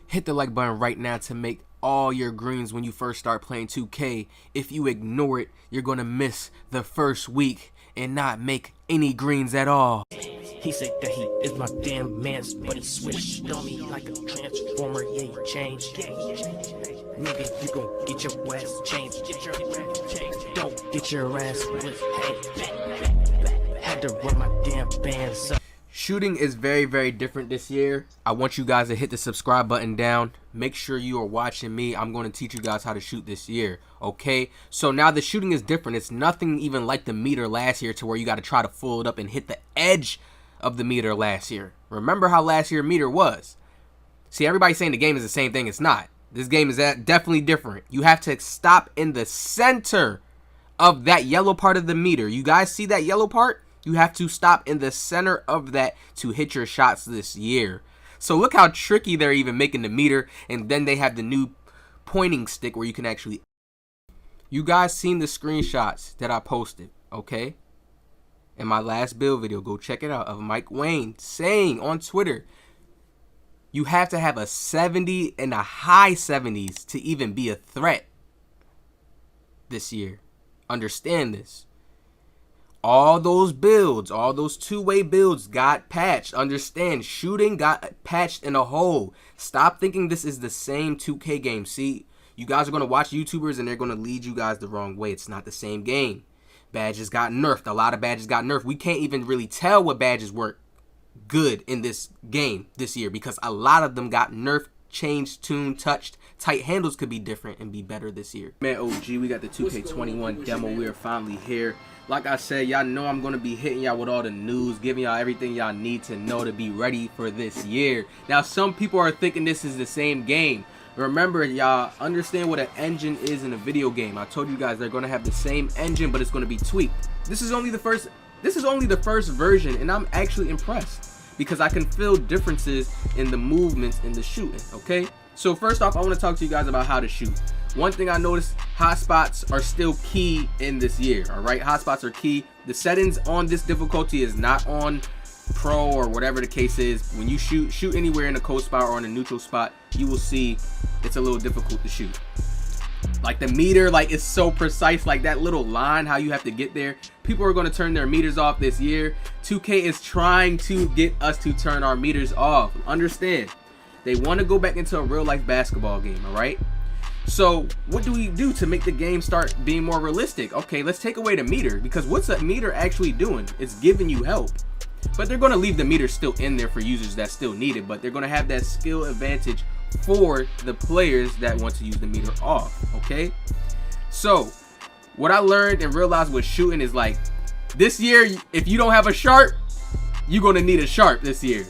Hit the like button right now to make all your greens when you first start playing 2K. If you ignore it, you're gonna miss the first week and not make any greens at all. He said that he is my damn man's, but he switched on me like a transformer. Yeah, he changed. Nigga, you gon' get your ass changed. Don't get your ass with had to run my damn bands up. Shooting is very, very different this year. I want you guys to hit the subscribe button down. Make sure you are watching me. I'm going to teach you guys how to shoot this year, okay? So now the shooting is different. It's nothing even like the meter last year to where you got to try to fold it up and hit the edge of the meter last year. Remember how last year meter was? See, everybody's saying the game is the same thing. It's not. This game is definitely different. You have to stop in the center of that yellow part of the meter. You guys see that yellow part? You have to stop in the center of that to hit your shots this year. So look how tricky they're even making the meter. And then they have the new pointing stick where you can actually... You guys seen the screenshots that I posted, okay? In my last build video, go check it out, of Mike Wayne saying on Twitter, you have to have a 70 and a high 70s to even be a threat this year. Understand this. All those builds, all those two-way builds got patched. Understand, shooting got patched in a hole. Stop thinking this is the same 2K game. See, you guys are going to watch YouTubers and they're going to lead you guys the wrong way. It's not the same game. Badges got nerfed. A lot of badges got nerfed. We can't even really tell what badges were good in this game this year because a lot of them got nerfed, changed, tuned, touched. Tight handles could be different and be better this year. Man, OG, we got the 2K21 demo. We are finally here. Like I said, y'all know I'm going to be hitting y'all with all the news, giving y'all everything y'all need to know to be ready for this year. Now, some people are thinking this is the same game. Remember, y'all, understand what an engine is in a video game. I told you guys they're going to have the same engine, but it's going to be tweaked. This is only the first version, and I'm actually impressed because I can feel differences in the movements in the shooting, okay? So first off, I want to talk to you guys about how to shoot. One thing I noticed, hotspots are still key in this year, all right? Hotspots are key. The settings on this difficulty is not on pro or whatever the case is. When you shoot anywhere in a cold spot or on a neutral spot, you will see it's a little difficult to shoot. Like the meter, like it's so precise, like that little line, how you have to get there. People are going to turn their meters off this year. 2K is trying to get us to turn our meters off. Understand, they want to go back into a real life basketball game, all right? So what do we do to make the game start being more realistic? Okay, let's take away the meter, because what's a meter actually doing? It's giving you help. But they're going to leave the meter still in there for users that still need it, but they're going to have that skill advantage for the players that want to use the meter off, okay? So what I learned and realized with shooting is, like, this year, if you don't have a sharp, you're going to need a sharp this year.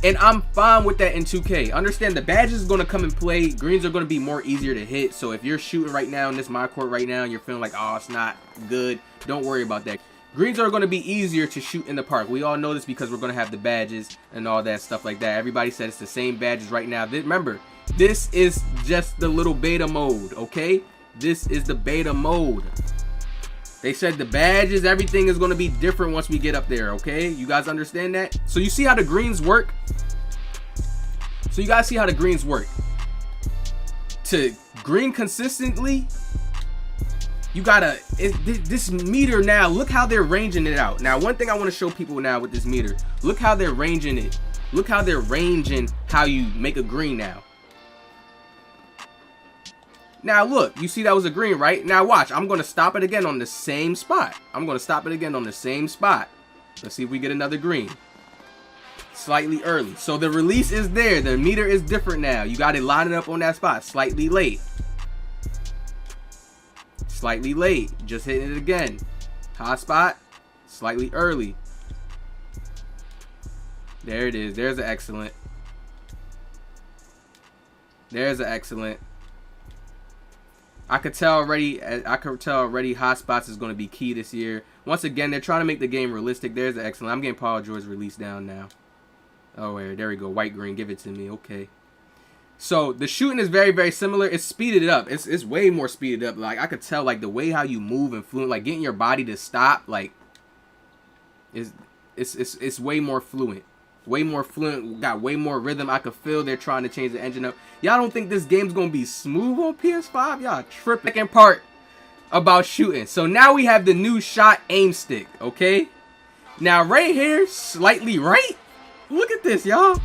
And I'm fine with that in 2K. Understand, the badges is going to come and play. Greens are going to be more easier to hit. So if you're shooting right now in this my court right now and you're feeling like, oh, it's not good, don't worry about that. Greens are going to be easier to shoot in the park. We all know this because we're going to have the badges and all that stuff like that. Everybody said it's the same badges right now. Remember, this is just the little beta mode, okay? This is the beta mode. They said the badges, everything is going to be different once we get up there, okay? You guys understand that? So you see how the greens work? So you guys see how the greens work? To green consistently, you gotta, this meter now, look how they're ranging it out. Now, one thing I want to show people now with this meter, look how they're ranging it. Look how they're ranging how you make a green now. Now look, you see that was a green, right? Now watch, I'm going to stop it again on the same spot. I'm going to stop it again on the same spot. Let's see if we get another green. Slightly early. So the release is there. The meter is different now. You got to line it up on that spot. Slightly late. Slightly late. Just hitting it again. Hot spot. Slightly early. There it is. There's an excellent. There's an excellent. I could tell already hot spots is going to be key this year. Once again, they're trying to make the game realistic. There's an excellent. I'm getting Paul George release down now. Oh, there we go. White green. Give it to me. Okay. So the shooting is very, very similar. It's speeded up. It's way more speeded up. Like I could tell, like the way how you move and fluent, like getting your body to stop, like it's way more fluent. way more fluent, got way more rhythm. I could feel they're trying to change the engine up. Y'all don't think this game's gonna be smooth on PS5? Y'all tripping. Second part about shooting. So now we have the new shot aim stick, okay? Now right here, slightly right. Look at this, y'all.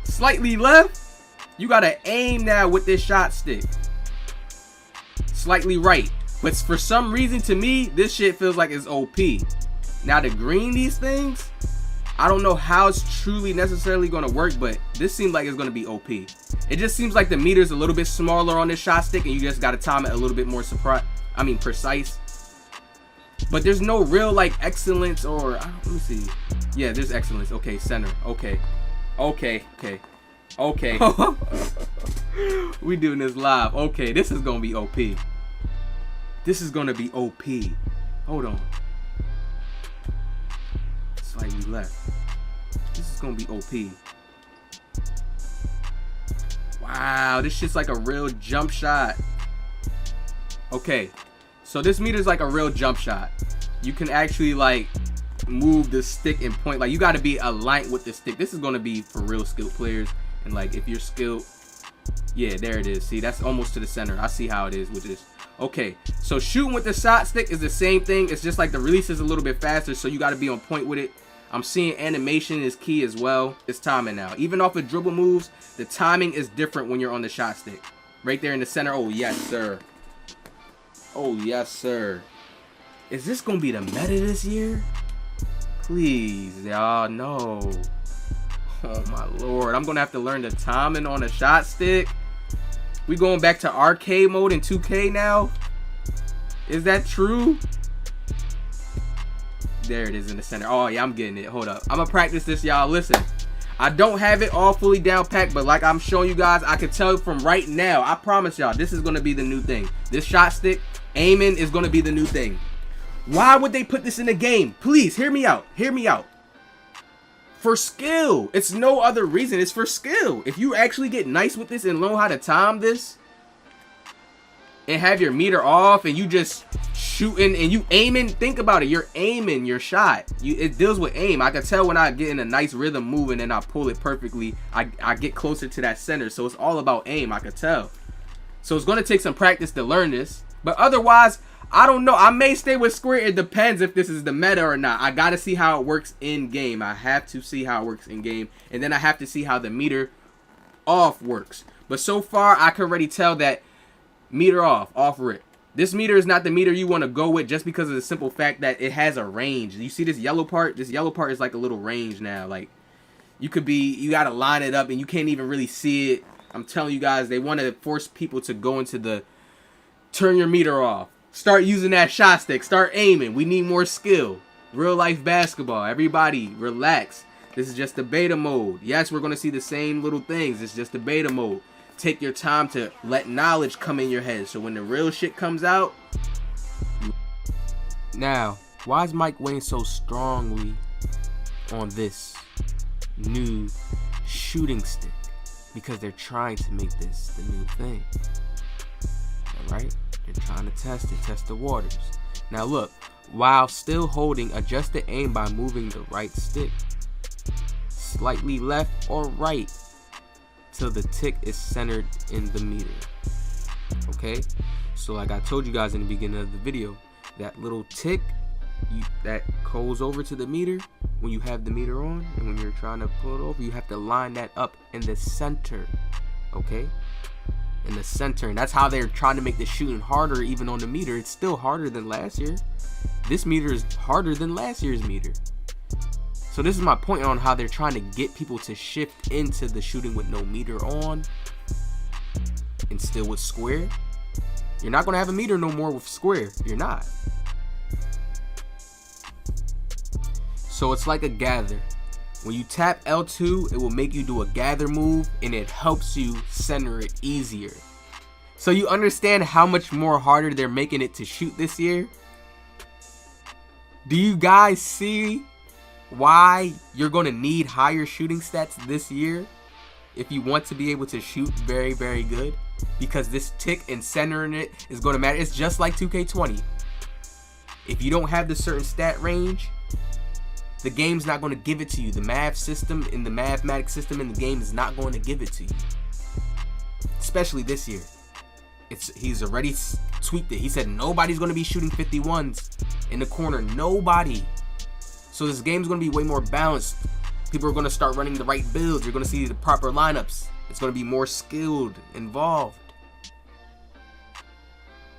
Slightly left. You gotta aim now with this shot stick. Slightly right. But for some reason, to me, this shit feels like it's OP. Now to green these things, I don't know how it's truly necessarily gonna work, but this seems like it's gonna be OP. It just seems like the meter's a little bit smaller on this shot stick, and you just gotta time it a little bit more precise. But there's no real like excellence or let me see. Yeah, there's excellence. Okay, center. Okay. We doing this live. Okay, this is gonna be OP. This is gonna be OP. Hold on. Slightly left. This is gonna be OP. Wow, this shit's like a real jump shot. Okay, so this meter is like a real jump shot. You can actually like move the stick and point. Like you got to be aligned with the stick. This is gonna be for real skilled players. And like if you're skilled, yeah, there it is. See, that's almost to the center. I see how it is with this. Okay, so shooting with the shot stick is the same thing. It's just like the release is a little bit faster, so you got to be on point with it. I'm seeing animation is key as well. It's timing now. Even off of dribble moves, the timing is different when you're on the shot stick. Right there in the center. Oh, yes, sir. Oh, yes, sir. Is this going to be the meta this year? Please, y'all, no. Oh, my Lord. I'm going to have to learn the timing on the shot stick. We going back to arcade mode in 2K now? Is that true? There it is in the center. Oh, yeah, I'm getting it. Hold up. I'm going to practice this, y'all. Listen, I don't have it all fully down packed, but like I'm showing you guys, I can tell from right now, I promise y'all, this is going to be the new thing. This shot stick, aiming is going to be the new thing. Why would they put this in the game? Please, hear me out. Hear me out. For skill. It's no other reason. It's for skill. If you actually get nice with this and learn how to time this and have your meter off and you just shooting and you aiming, think about it. You're aiming your shot. It deals with aim. I can tell when I get in a nice rhythm moving and I pull it perfectly, I get closer to that center. So it's all about aim. I could tell. So it's going to take some practice to learn this. But otherwise, I don't know. I may stay with square. It depends if this is the meta or not. I got to see how it works in game. I have to see how it works in game. And then I have to see how the meter off works. But so far, I can already tell that meter off rip. This meter is not the meter you want to go with just because of the simple fact that it has a range. You see this yellow part? This yellow part is like a little range now. Like you got to line it up and you can't even really see it. I'm telling you guys, they want to force people to go into the turn your meter off. Start using that shot stick. Start aiming. We need more skill. Real life basketball. Everybody, relax. This is just the beta mode. Yes, we're going to see the same little things. It's just the beta mode. Take your time to let knowledge come in your head. So when the real shit comes out. Now, why is Mike weighing so strongly on this new shooting stick? Because they're trying to make this the new thing. Alright? They're trying to test the waters. Now look, while still holding adjusted aim by moving the right stick slightly left or right till the tick is centered in the meter. Okay, so like I told you guys in the beginning of the video, that little tick that goes over to the meter when you have the meter on, and when you're trying to pull it over, you have to line that up in the center. Okay, in the center. And that's how they're trying to make the shooting harder. Even on the meter, it's still harder than last year. This meter is harder than last year's meter. So this is my point on how they're trying to get people to shift into the shooting with no meter on and still with square. You're not going to have a meter no more with square. You're not. So it's like a gather. When you tap L2, it will make you do a gather move, and it helps you center it easier. So you understand how much more harder they're making it to shoot this year? Do you guys see why you're going to need higher shooting stats this year if you want to be able to shoot very, very good? Because this tick and centering it is going to matter. It's just like 2K20. If you don't have the certain stat range, The game's not going to give it to you. The math system in the mathematics system in the game is not going to give it to you. Especially this year. He's already tweaked it. He said nobody's going to be shooting 51s in the corner. Nobody. So this game's going to be way more balanced. People are going to start running the right builds. You're going to see the proper lineups. It's going to be more skilled, involved.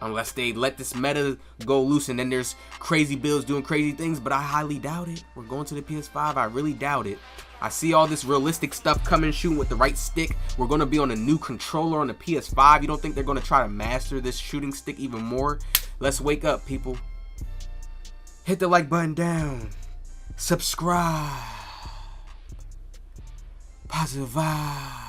Unless they let this meta go loose and then there's crazy builds doing crazy things, but I highly doubt it. We're going to the PS5. I really doubt it. I see all this realistic stuff coming, shooting with the right stick. We're going to be on a new controller on the PS5. You don't think they're going to try to master this shooting stick even more? Let's wake up, people. Hit the like button down. Subscribe. Positive vibe.